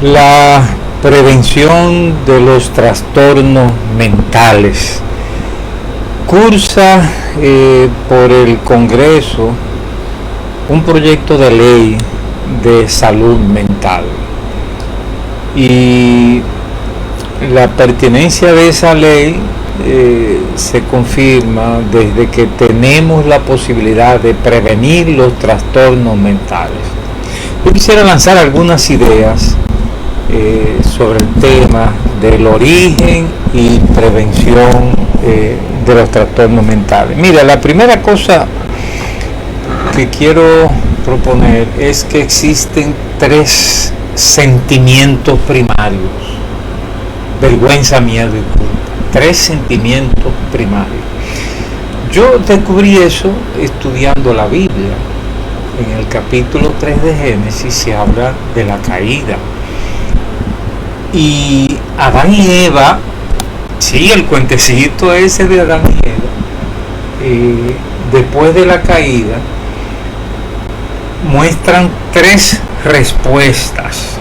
La prevención de los trastornos mentales. Cursa por el Congreso un proyecto de ley de salud mental. Y la pertinencia de esa ley se confirma desde que tenemos la posibilidad de prevenir los trastornos mentales. Yo quisiera lanzar algunas ideas sobre el tema del origen y prevención de los trastornos mentales. Mira, la primera cosa que quiero proponer es que existen tres sentimientos primarios: vergüenza, miedo y culpa. Tres sentimientos primarios. Yo descubrí eso estudiando la Biblia. En el capítulo 3 de Génesis se habla de la caída. Y Adán y Eva, sí, el cuentecito ese de Adán y Eva, después de la caída, muestran tres respuestas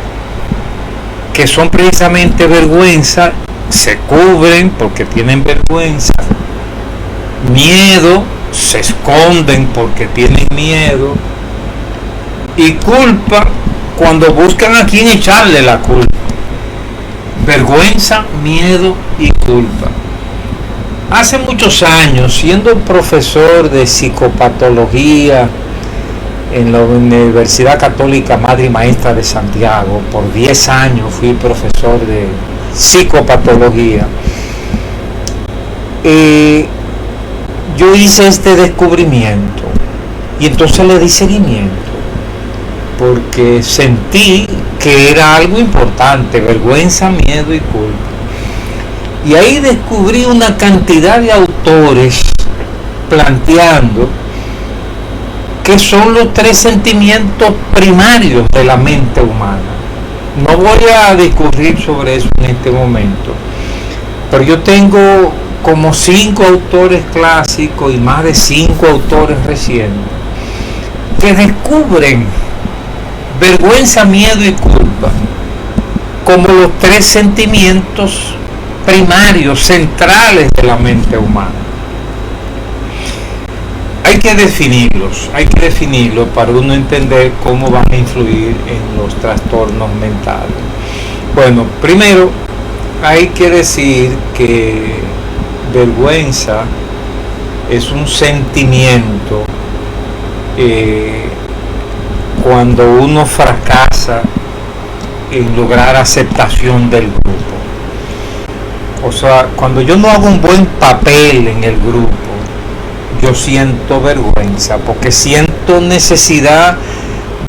que son precisamente vergüenza, se cubren porque tienen vergüenza, miedo, se esconden porque tienen miedo, y culpa cuando buscan a quién echarle la culpa. Vergüenza, miedo y culpa. Hace muchos años, siendo profesor de psicopatología en la Universidad Católica Madre y Maestra de Santiago, por 10 años fui profesor de psicopatología, yo hice este descubrimiento y entonces le di seguimiento porque sentí que era algo importante: vergüenza, miedo y culpa. Y ahí descubrí una cantidad de autores planteando que son los tres sentimientos primarios de la mente humana. No voy a discurrir sobre eso en este momento, pero yo tengo como 5 autores clásicos y más de 5 autores recientes que descubren vergüenza, miedo y culpa como los tres sentimientos primarios, centrales de la mente humana. Hay que definirlos para uno entender cómo van a influir en los trastornos mentales. Bueno, primero hay que decir que vergüenza es un sentimiento cuando uno fracasa en lograr aceptación del grupo. O sea, cuando yo no hago un buen papel en el grupo, yo siento vergüenza, porque siento necesidad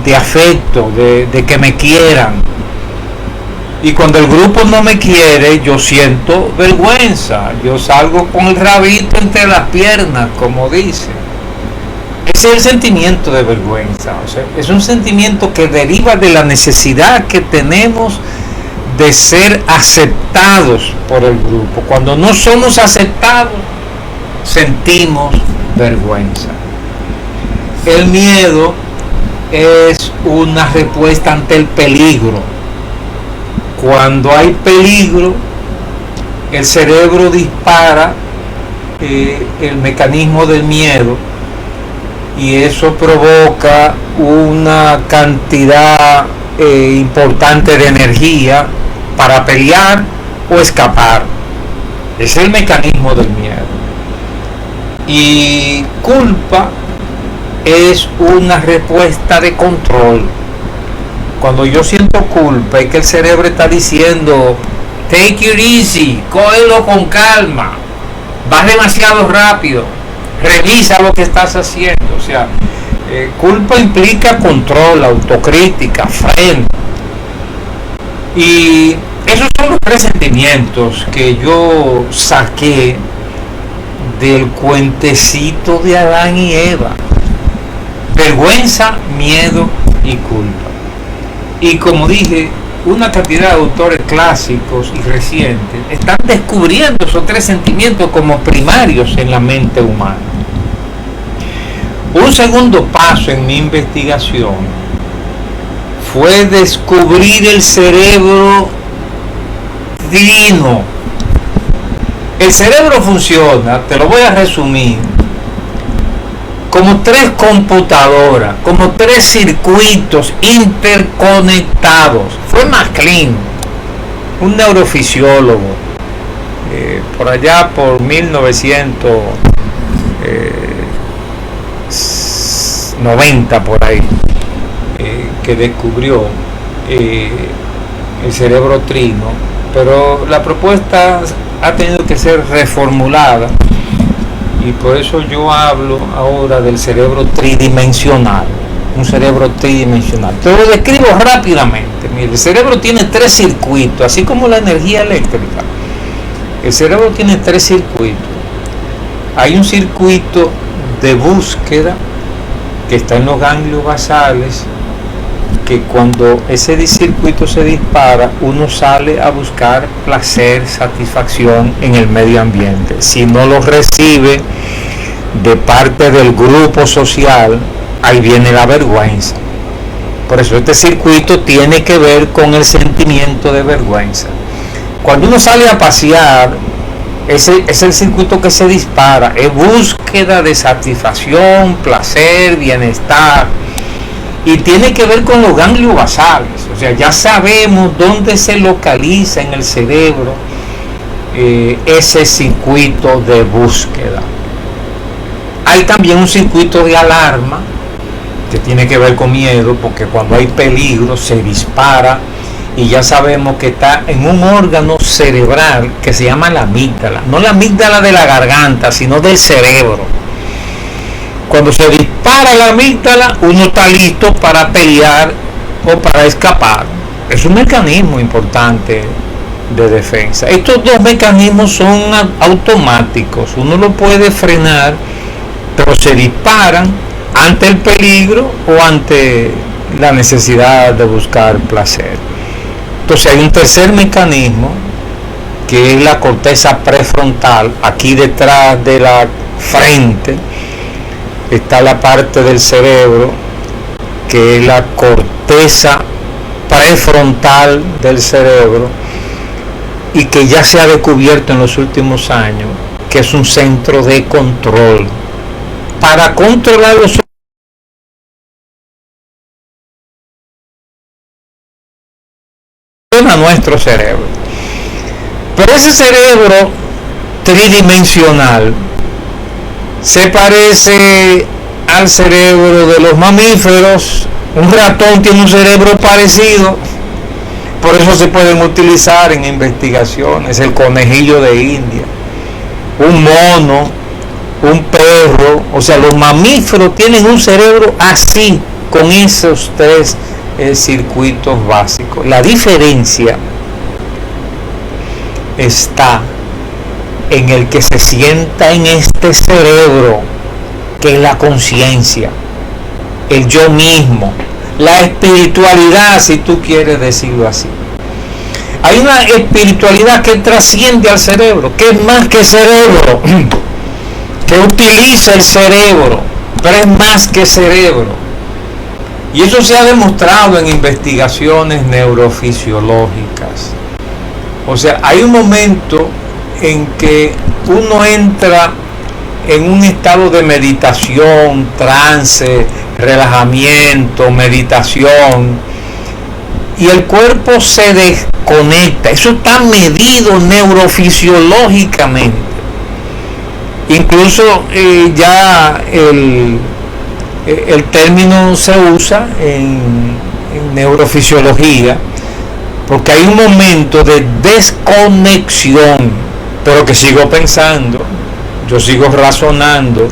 de afecto, de que me quieran. Y cuando el grupo no me quiere, yo siento vergüenza. Yo salgo con el rabito entre las piernas, como dice. Ese es el sentimiento de vergüenza. O sea, es un sentimiento que deriva de la necesidad que tenemos de ser aceptados por el grupo. Cuando no somos aceptados, sentimos vergüenza. El miedo es una respuesta ante el peligro. Cuando hay peligro, el cerebro dispara el mecanismo del miedo y eso provoca una cantidad importante de energía para pelear o escapar. Es el mecanismo del miedo. Y culpa es una respuesta de control. Cuando yo siento culpa es que el cerebro está diciendo: take it easy, cógelo con calma, vas demasiado rápido, revisa lo que estás haciendo. O sea, culpa implica control, autocrítica, freno. Y esos son los tres sentimientos que yo saqué del cuentecito de Adán y Eva: vergüenza, miedo y culpa. Y como dije, una cantidad de autores clásicos y recientes están descubriendo esos tres sentimientos como primarios en la mente humana. Un segundo paso en mi investigación fue descubrir el cerebro trino. El cerebro funciona, te lo voy a resumir, como 3 computadoras, como 3 circuitos interconectados. Fue MacLean, un neurofisiólogo, por allá por 1990 por ahí, que descubrió el cerebro trino, pero la propuesta ha tenido que ser reformulada y por eso yo hablo ahora del cerebro tridimensional, un cerebro tridimensional. Te lo describo rápidamente. Mire, el cerebro tiene 3 circuitos, así como la energía eléctrica. El cerebro tiene 3 circuitos. Hay un circuito de búsqueda que está en los ganglios basales, que cuando ese circuito se dispara, uno sale a buscar placer, satisfacción en el medio ambiente. Si no lo recibe de parte del grupo social, ahí viene la vergüenza. Por eso este circuito tiene que ver con el sentimiento de vergüenza. Cuando uno sale a pasear, ese es el circuito que se dispara, es búsqueda de satisfacción, placer, bienestar, y tiene que ver con los ganglios basales. O sea, ya sabemos dónde se localiza en el cerebro ese circuito de búsqueda. Hay también un circuito de alarma que tiene que ver con miedo, porque cuando hay peligro se dispara, y ya sabemos que está en un órgano cerebral que se llama la amígdala, no la amígdala de la garganta, sino del cerebro. Cuando se dispara la amígdala, uno está listo para pelear o para escapar. Es un mecanismo importante de defensa. Estos 2 mecanismos son automáticos, uno lo puede frenar, pero se disparan ante el peligro o ante la necesidad de buscar placer. Entonces hay un tercer mecanismo, que es la corteza prefrontal. Aquí detrás de la frente está la parte del cerebro que es la corteza prefrontal del cerebro, y que ya se ha descubierto en los últimos años que es un centro de control para controlar a nuestro cerebro. Pero ese cerebro tridimensional se parece al cerebro de los mamíferos. Un ratón tiene un cerebro parecido, por eso se pueden utilizar en investigaciones. El conejillo de India, un mono, un perro, o sea, los mamíferos tienen un cerebro así, con esos 3 circuitos básicos. La diferencia está en el que se sienta en este cerebro, que es la conciencia, el yo mismo, la espiritualidad, si tú quieres decirlo así. Hay una espiritualidad que trasciende al cerebro, que es más que cerebro, que utiliza el cerebro, pero es más que cerebro. Y eso se ha demostrado en investigaciones neurofisiológicas. O sea, hay un momento en que uno entra en un estado de meditación, trance, relajamiento, meditación, y el cuerpo se desconecta. Eso está medido neurofisiológicamente. Incluso ya el término se usa en neurofisiología, porque hay un momento de desconexión, pero que sigo pensando, yo sigo razonando.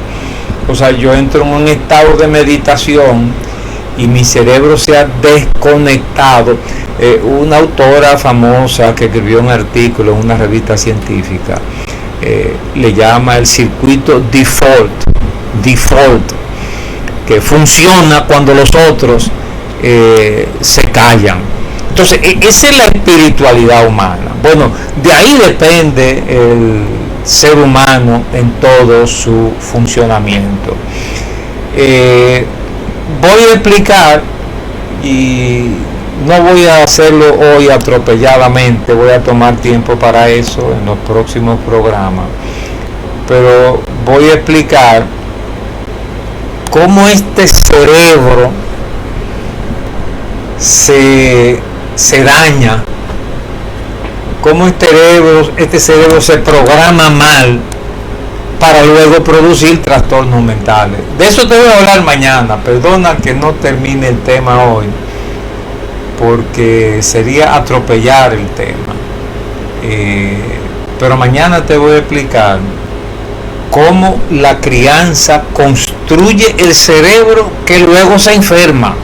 O sea, yo entro en un estado de meditación y mi cerebro se ha desconectado. Una autora famosa que escribió un artículo en una revista científica le llama el circuito default, que funciona cuando los otros se callan. Entonces, esa es la espiritualidad humana. Bueno, de ahí depende el ser humano en todo su funcionamiento. Voy a explicar y no voy a hacerlo hoy atropelladamente, voy a tomar tiempo para eso en los próximos programas, pero voy a explicar cómo este cerebro se daña, cómo este cerebro se programa mal para luego producir trastornos mentales. De eso te voy a hablar mañana. Perdona que no termine el tema hoy, porque sería atropellar el tema. Pero mañana te voy a explicar cómo la crianza construye el cerebro que luego se enferma.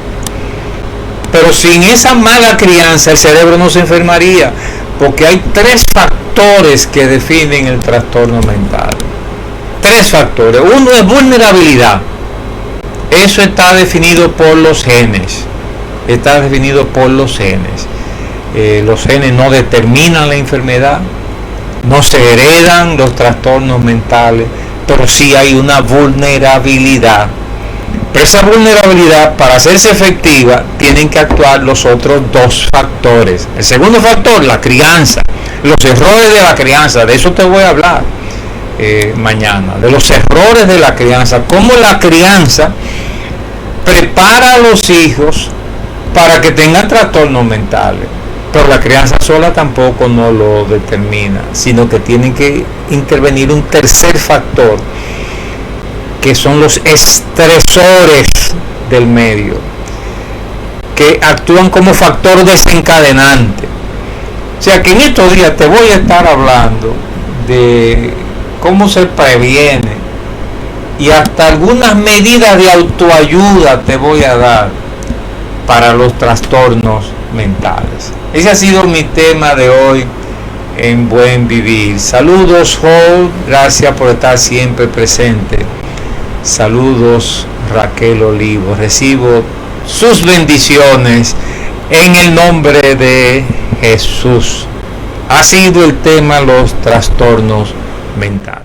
Pero sin esa mala crianza el cerebro no se enfermaría, porque hay 3 factores que definen el trastorno mental. 3 factores. Uno es vulnerabilidad. Eso está definido por los genes. Los genes no determinan la enfermedad, no se heredan los trastornos mentales, pero sí hay una vulnerabilidad. Pero esa vulnerabilidad, para hacerse efectiva, tienen que actuar los otros 2 factores. El segundo factor, la crianza, los errores de la crianza. De eso te voy a hablar mañana, de los errores de la crianza, cómo la crianza prepara a los hijos para que tengan trastornos mentales. Pero la crianza sola tampoco no lo determina, sino que tiene que intervenir un tercer factor, que son los estresores del medio, que actúan como factor desencadenante. O sea que en estos días te voy a estar hablando de cómo se previene y hasta algunas medidas de autoayuda te voy a dar para los trastornos mentales. Ese ha sido mi tema de hoy en Buen Vivir. Saludos, Joel, gracias por estar siempre presente. Saludos, Raquel Olivo. Recibo sus bendiciones en el nombre de Jesús. Ha sido el tema los trastornos mentales.